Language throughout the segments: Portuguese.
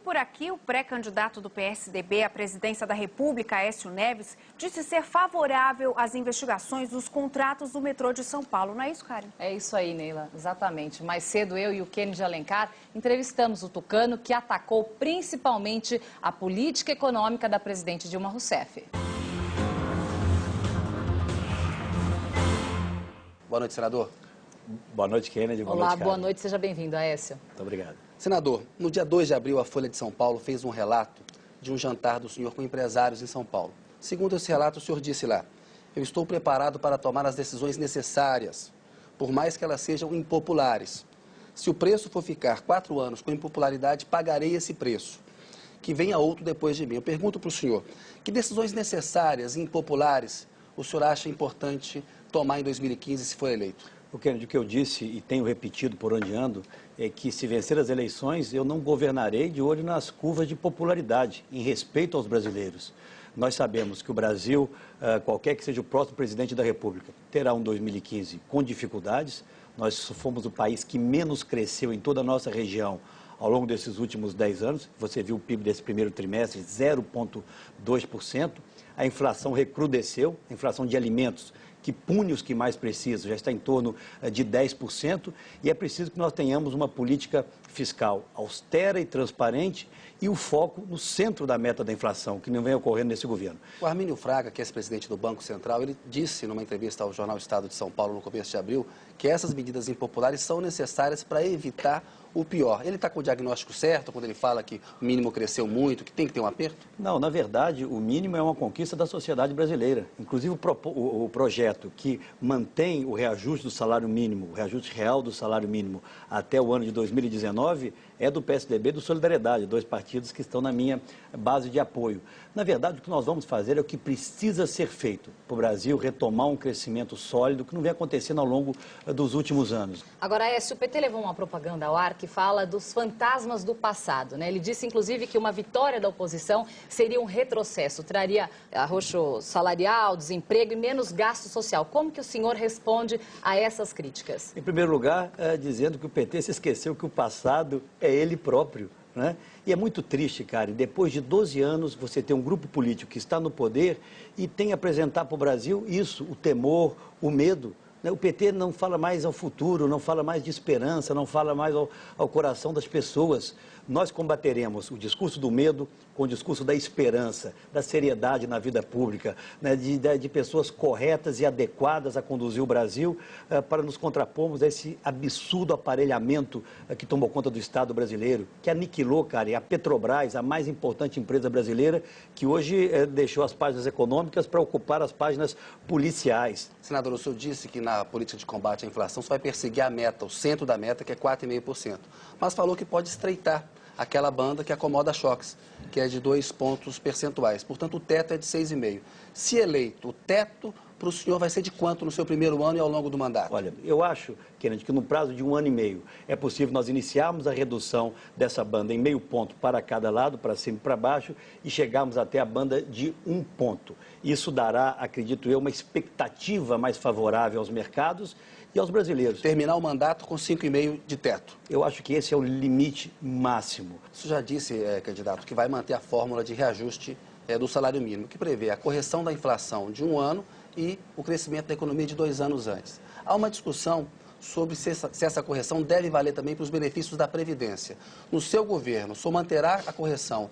por aqui, o pré-candidato do PSDB à presidência da República, Aécio Neves, disse ser favorável às investigações dos contratos do metrô de São Paulo. Não é isso, Karen? É isso aí, Neila, exatamente. Mais cedo, eu e o Kennedy Alencar entrevistamos o tucano, que atacou principalmente a política econômica da presidente Dilma Rousseff. Boa noite, senador. Boa noite, Kennedy. Olá, noite, boa noite, seja bem-vindo, Aécio. Muito obrigado. Senador, no dia 2 de abril, a Folha de São Paulo fez um relato de um jantar do senhor com empresários em São Paulo. Segundo esse relato, o senhor disse lá: eu estou preparado para tomar as decisões necessárias, por mais que elas sejam impopulares. Se o preço for ficar 4 anos com impopularidade, pagarei esse preço. Que venha outro depois de mim. Eu pergunto para o senhor, que decisões necessárias e impopulares o senhor acha importante tomar em 2015 se for eleito? O Kennedy, o que eu disse e tenho repetido por onde ando é que, se vencer as eleições, eu não governarei de olho nas curvas de popularidade, em respeito aos brasileiros. Nós sabemos que o Brasil, qualquer que seja o próximo presidente da República, terá um 2015 com dificuldades. Nós fomos o país que menos cresceu em toda a nossa região ao longo desses últimos 10 anos. Você viu o PIB desse primeiro trimestre, 0,2%. A inflação recrudesceu, a inflação de alimentos, que pune os que mais precisam, já está em torno de 10%, e é preciso que nós tenhamos uma política fiscal austera e transparente e o foco no centro da meta da inflação, que não vem ocorrendo nesse governo. O Armínio Fraga, que é ex-presidente do Banco Central, ele disse numa entrevista ao jornal Estado de São Paulo no começo de abril que essas medidas impopulares são necessárias para evitar o pior. Ele está com o diagnóstico certo quando ele fala que o mínimo cresceu muito, que tem que ter um aperto? Não, na verdade, o mínimo é uma conquista da sociedade brasileira. Inclusive, o projeto que mantém o reajuste do salário mínimo, o reajuste real do salário mínimo até o ano de 2019, é do PSDB e do Solidariedade, 2 partidos que estão na minha base de apoio. Na verdade, o que nós vamos fazer é o que precisa ser feito para o Brasil retomar um crescimento sólido que não vem acontecendo ao longo dos últimos anos. Agora, Aécio, o PT levou uma propaganda ao ar que fala dos fantasmas do passado, né? Ele disse, inclusive, que uma vitória da oposição seria um retrocesso, traria arroxo salarial, desemprego e menos gasto social. Como que o senhor responde a essas críticas? Em primeiro lugar, dizendo que o PT se esqueceu que o passado é ele próprio, né? E é muito triste, Karen, depois de 12 anos você tem um grupo político que está no poder e tem a apresentar para o Brasil isso, o temor, o medo. O PT não fala mais ao futuro, não fala mais de esperança, não fala mais ao coração das pessoas. Nós combateremos o discurso do medo com o discurso da esperança, da seriedade na vida pública, né, de pessoas corretas e adequadas a conduzir o Brasil para nos contrapormos a esse absurdo aparelhamento que tomou conta do Estado brasileiro, que aniquilou, cara, a Petrobras, a mais importante empresa brasileira, que hoje deixou as páginas econômicas para ocupar as páginas policiais. Senador, o senhor disse que na política de combate à inflação você vai perseguir a meta, o centro da meta, que é 4,5%. Mas falou que pode estreitar aquela banda que acomoda choques, que é de 2 pontos percentuais. Portanto, o teto é de 6,5%. Se eleito, o teto para o senhor vai ser de quanto no seu primeiro ano e ao longo do mandato? Olha, eu acho, Kennedy, que no prazo de 1 ano e meio é possível nós iniciarmos a redução dessa banda em meio ponto para cada lado, para cima e para baixo, e chegarmos até a banda de 1 ponto. Isso dará, acredito eu, uma expectativa mais favorável aos mercados e aos brasileiros. Terminar o mandato com 5,5% de teto. Eu acho que esse é o limite máximo. O senhor já disse, candidato, que vai manter a fórmula de reajuste do salário mínimo, que prevê a correção da inflação de 1 ano e o crescimento da economia de 2 anos antes. Há uma discussão sobre se essa correção deve valer também para os benefícios da Previdência. No seu governo, o senhor manterá a correção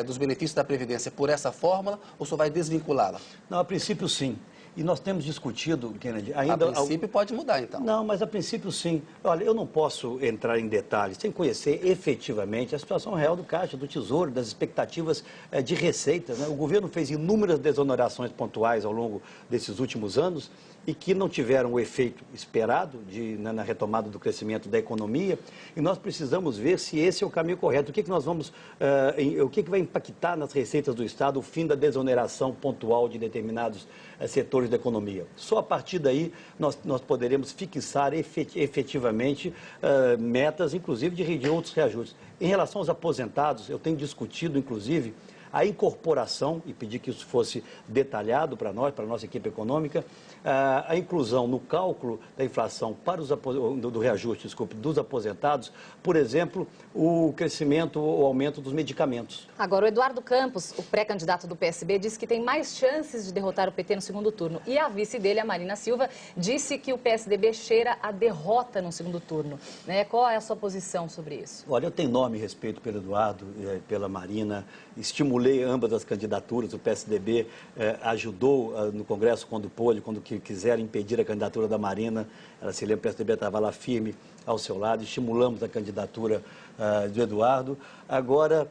dos benefícios da Previdência por essa fórmula ou o senhor vai desvinculá-la? Não, a princípio sim. E nós temos discutido, Kennedy, ainda... A princípio pode mudar, então. Não, mas a princípio sim. Olha, eu não posso entrar em detalhes sem conhecer efetivamente a situação real do Caixa, do Tesouro, das expectativas de receitas, né? O governo fez inúmeras desonerações pontuais ao longo desses últimos anos e que não tiveram o efeito esperado na retomada do crescimento da economia, e nós precisamos ver se esse é o caminho correto. O que nós vamos, o que vai impactar nas receitas do Estado o fim da desoneração pontual de determinados setores da economia. Só a partir daí nós poderemos fixar efetivamente metas, inclusive de outros reajustes. Em relação aos aposentados, eu tenho discutido, inclusive, a incorporação, e pedir que isso fosse detalhado para nós, para a nossa equipe econômica, a inclusão no cálculo da inflação para do reajuste, desculpe, dos aposentados, por exemplo, o crescimento ou aumento dos medicamentos. Agora, o Eduardo Campos, o pré-candidato do PSB, disse que tem mais chances de derrotar o PT no segundo turno. E a vice dele, a Marina Silva, disse que o PSDB cheira a derrota no segundo turno. Né? Qual é a sua posição sobre isso? Olha, eu tenho enorme respeito pelo Eduardo, pela Marina, estimulei ambas as candidaturas, o PSDB ajudou no Congresso quando pôde, quando quiseram impedir a candidatura da Marina, ela se lembra, o PSDB estava lá firme ao seu lado, estimulamos a candidatura do Eduardo. Agora,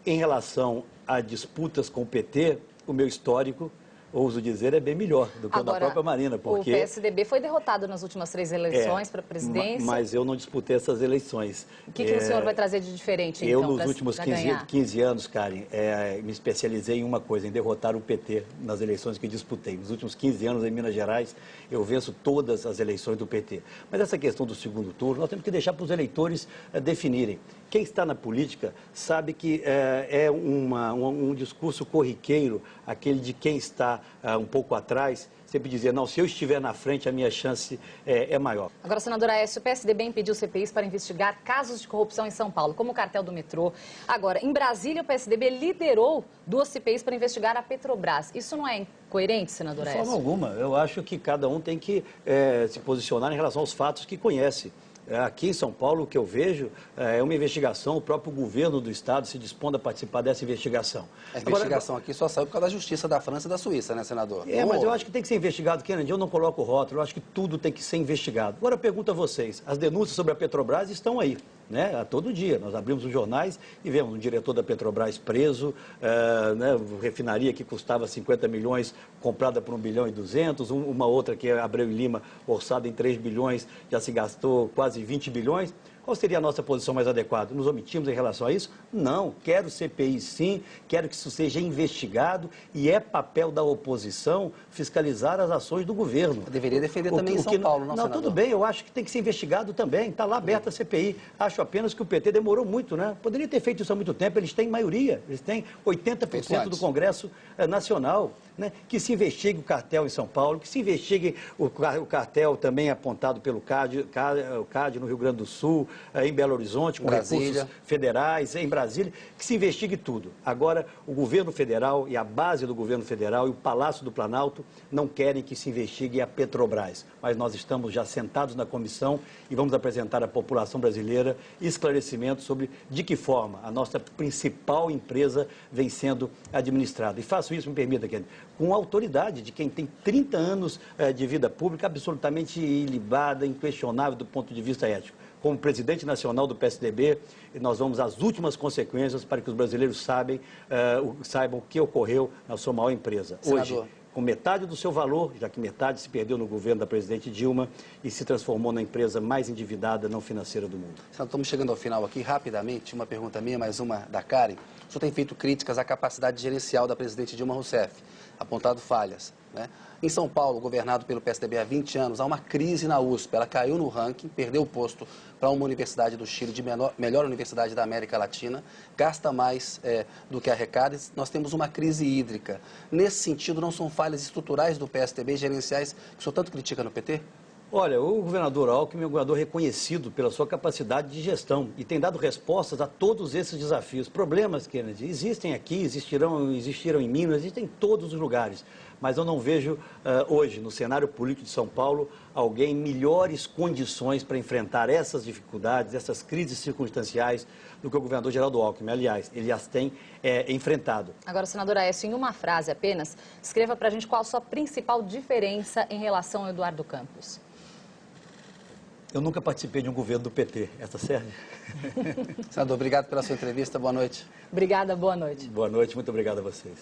em relação a disputas com o PT, o meu histórico, ouso dizer, é bem melhor do que o da própria Marina, porque... O PSDB foi derrotado nas últimas 3 eleições para a presidência. Mas eu não disputei essas eleições. O que o senhor vai trazer de diferente, então, eu, nos últimos 15 anos, Karen, me especializei em uma coisa, em derrotar o PT nas eleições que disputei. Nos últimos 15 anos, em Minas Gerais, eu venço todas as eleições do PT. Mas essa questão do segundo turno, nós temos que deixar para os eleitores definirem. Quem está na política sabe que é um discurso corriqueiro, aquele de quem está um pouco atrás, sempre dizer, não, se eu estiver na frente, a minha chance é maior. Agora, senadora Aécio, o PSDB impediu CPIs para investigar casos de corrupção em São Paulo, como o cartel do metrô. Agora, em Brasília, o PSDB liderou 2 CPIs para investigar a Petrobras. Isso não é incoerente, senadora Aécio? De forma alguma. Eu acho que cada um tem que se posicionar em relação aos fatos que conhece. Aqui em São Paulo, o que eu vejo é uma investigação, o próprio governo do Estado se dispondo a participar dessa investigação. A investigação aqui só saiu por causa da justiça da França e da Suíça, né, senador? Mas eu acho que tem que ser investigado, Kennedy, eu não coloco o rótulo, eu acho que tudo tem que ser investigado. Agora eu pergunto a vocês, as denúncias sobre a Petrobras estão aí, né, a todo dia. Nós abrimos os jornais e vemos um diretor da Petrobras preso, refinaria que custava 50 milhões, comprada por 1 bilhão e 200, uma outra que é Abreu e Lima, orçada em 3 bilhões, já se gastou quase 20 bilhões. Qual seria a nossa posição mais adequada? Nos omitimos em relação a isso? Não. Quero CPI sim, quero que isso seja investigado e é papel da oposição fiscalizar as ações do governo. Eu deveria defender também em São Paulo, não, senador? Tudo bem, eu acho que tem que ser investigado também. Está lá aberta a CPI. Acho apenas que o PT demorou muito, né? Poderia ter feito isso há muito tempo. Eles têm maioria, eles têm 80% do Congresso Nacional. Né? Que se investigue o cartel em São Paulo, que se investigue o cartel também apontado pelo CAD no Rio Grande do Sul, em Belo Horizonte, com recursos federais, em Brasília, que se investigue tudo. Agora, o governo federal e a base do governo federal e o Palácio do Planalto não querem que se investigue a Petrobras. Mas nós estamos já sentados na comissão e vamos apresentar à população brasileira esclarecimentos sobre de que forma a nossa principal empresa vem sendo administrada. E faço isso, me permita, Kennedy, com a autoridade de quem tem 30 anos de vida pública absolutamente ilibada, inquestionável do ponto de vista ético. Como presidente nacional do PSDB, nós vamos às últimas consequências para que os brasileiros saibam o que ocorreu na sua maior empresa. Senador. Hoje, com metade do seu valor, já que metade se perdeu no governo da presidente Dilma e se transformou na empresa mais endividada não financeira do mundo. Senador, estamos chegando ao final aqui, rapidamente, uma pergunta minha, mais uma da Karen. O senhor tem feito críticas à capacidade gerencial da presidente Dilma Rousseff, apontado falhas, né? Em São Paulo, governado pelo PSDB há 20 anos, há uma crise na USP. Ela caiu no ranking, perdeu o posto para uma universidade do Chile, de melhor universidade da América Latina, gasta mais do que arrecada. Nós temos uma crise hídrica. Nesse sentido, não são falhas estruturais do PSDB, gerenciais, que o senhor tanto critica no PT? Olha, o governador Alckmin é um governador reconhecido pela sua capacidade de gestão e tem dado respostas a todos esses desafios. Problemas, Kennedy, existem aqui, existiram em Minas, existem em todos os lugares. Mas eu não vejo hoje, no cenário político de São Paulo, alguém em melhores condições para enfrentar essas dificuldades, essas crises circunstanciais do que o governador Geraldo Alckmin. Aliás, ele as tem enfrentado. Agora, senadora Aécio, em uma frase apenas, escreva para a gente qual a sua principal diferença em relação ao Eduardo Campos. Eu nunca participei de um governo do PT. Essa serve? Senador, obrigado pela sua entrevista. Boa noite. Obrigada, boa noite. Boa noite, muito obrigado a vocês.